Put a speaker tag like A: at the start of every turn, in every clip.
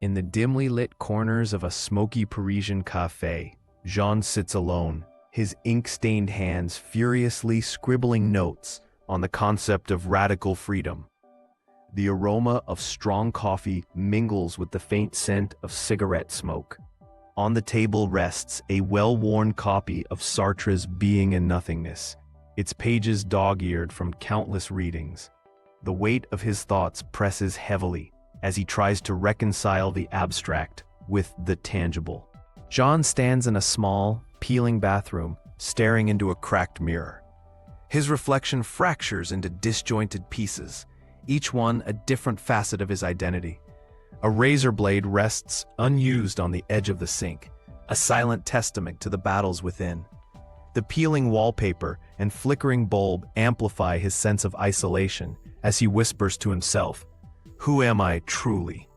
A: In the dimly lit corners of a smoky Parisian café, Jean sits alone, his ink-stained hands furiously scribbling notes on the concept of radical freedom. The aroma of strong coffee mingles with the faint scent of cigarette smoke. On the table rests a well-worn copy of Sartre's Being and Nothingness, its pages dog-eared from countless readings. The weight of his thoughts presses heavily as he tries to reconcile the abstract with the tangible. Jean stands in a small, peeling bathroom, staring into a cracked mirror. His reflection fractures into disjointed pieces, each one a different facet of his identity. A razor blade rests unused on the edge of the sink, a silent testament to the battles within. The peeling wallpaper and flickering bulb amplify his sense of isolation as he whispers to himself, "Who am I truly?"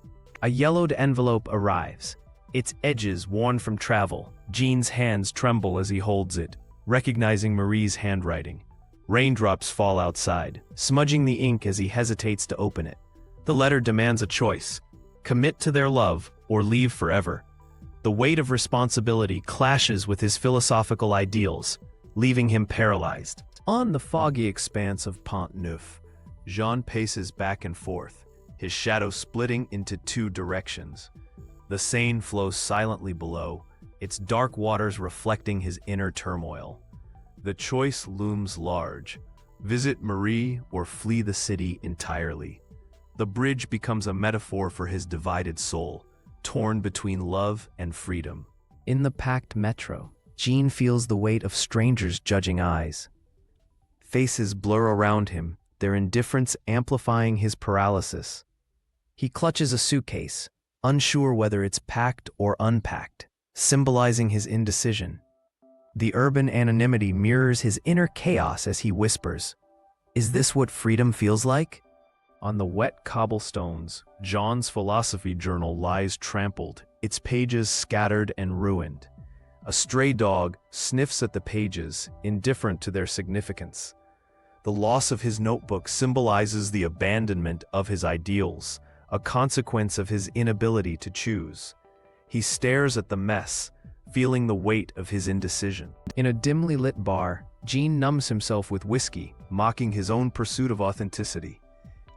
A: A yellowed envelope arrives, its edges worn from travel. Jean's hands tremble as he holds it, recognizing Marie's handwriting. Raindrops fall outside, smudging the ink as he hesitates to open it. The letter demands a choice: commit to their love or leave forever. The weight of responsibility clashes with his philosophical ideals, leaving him paralyzed. On the foggy expanse of Pont Neuf, Jean paces back and forth, his shadow splitting into two directions. The Seine flows silently below, its dark waters reflecting his inner turmoil. The choice looms large: visit Marie or flee the city entirely. The bridge becomes a metaphor for his divided soul, torn between love and freedom. In the packed metro, Jean feels the weight of strangers' judging eyes. Faces blur around him, their indifference amplifying his paralysis. He clutches a suitcase, unsure whether it's packed or unpacked, symbolizing his indecision. The urban anonymity mirrors his inner chaos as he whispers, "Is this what freedom feels like?" On the wet cobblestones, Jean's philosophy journal lies trampled, its pages scattered and ruined. A stray dog sniffs at the pages, indifferent to their significance. The loss of his notebook symbolizes the abandonment of his ideals, a consequence of his inability to choose. He stares at the mess, feeling the weight of his indecision. In a dimly lit bar, Jean numbs himself with whiskey, mocking his own pursuit of authenticity.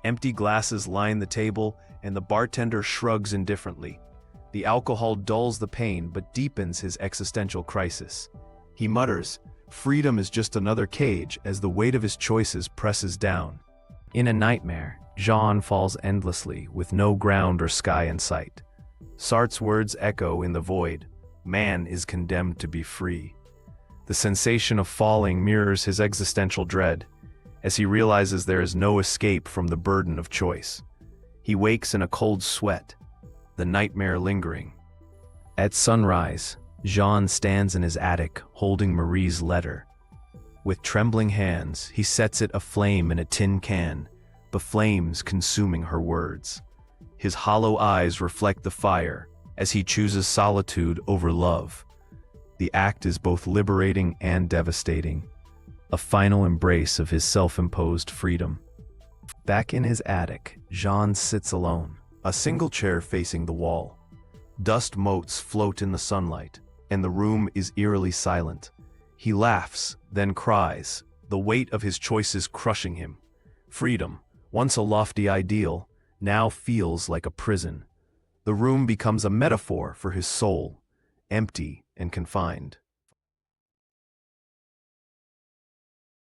A: Empty glasses line the table, and the bartender shrugs indifferently. The alcohol dulls the pain but deepens his existential crisis. He mutters, "Freedom is just another cage," as the weight of his choices presses down. In a nightmare, Jean falls endlessly, with no ground or sky in sight. Sartre's words echo in the void: "Man is condemned to be free." The sensation of falling mirrors his existential dread, as he realizes there is no escape from the burden of choice. He wakes in a cold sweat, the nightmare lingering. At sunrise, Jean stands in his attic holding Marie's letter. With trembling hands, he sets it aflame in a tin can, the flames consuming her words. His hollow eyes reflect the fire as he chooses solitude over love. The act is both liberating and devastating, a final embrace of his self-imposed freedom. Back in his attic, Jean sits alone, a single chair facing the wall. Dust motes float in the sunlight, and the room is eerily silent. He laughs, then cries, the weight of his choices crushing him. Freedom, once a lofty ideal, now feels like a prison. The room becomes a metaphor for his soul, empty and confined.